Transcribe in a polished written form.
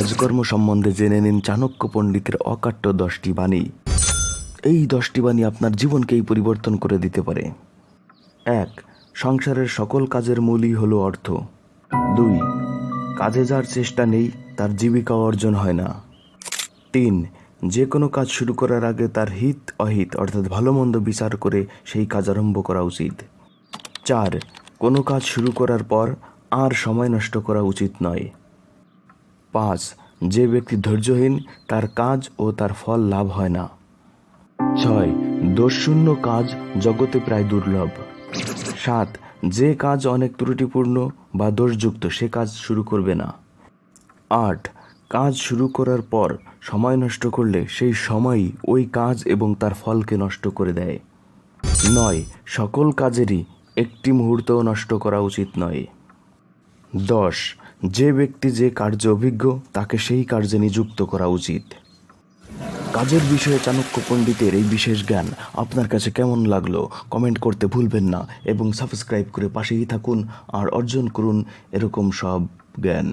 কাজকর্ম সম্বন্ধে জেনে নিন চাণক্য পণ্ডিতের অকাট্য 10টি বাণী। এই 10টি বাণী আপনার জীবনকেই পরিবর্তন করে দিতে পারে। 1. সংসারের সকল কাজের মূলই হলো অর্থ। 2. কাজে যার চেষ্টা নেই তার জীবিকা অর্জন হয় না। 3. যে কোনো কাজ শুরু করার আগে তার হিত অহিত অর্থাৎ ভালো মন্দ বিচার করে সেই কাজ আরম্ভ করা উচিত। 4. কোনো কাজ শুরু করার পর আর সময় নষ্ট করা উচিত নয়। 5. যে ব্যক্তি ধৈর্যহীন তার কাজ ও তার ফল লাভ হয় না। 6. দোষশূন্য কাজ জগতে প্রায় দুর্লভ। 7. যে কাজ অনেক ত্রুটিপূর্ণ বা দোষযুক্ত সে কাজ শুরু করবে না। 8. কাজ শুরু করার পর সময় নষ্ট করলে সেই সময়ই ওই কাজ এবং তার ফলকে নষ্ট করে দেয়। 9. সকল কাজেরই একটি মুহূর্তও নষ্ট করা উচিত নয়। 10. যে ব্যক্তি যে কার্যে অভিজ্ঞ তাকে সেই কার্যে নিযুক্ত করা উচিত। কাজের বিষয়ে চাণক্য পণ্ডিতের এই বিশেষ জ্ঞান আপনার কাছে কেমন লাগলো কমেন্ট করতে ভুলবেন না এবং সাবস্ক্রাইব করে পাশেই থাকুন আর অর্জন করুন এরকম সব জ্ঞান।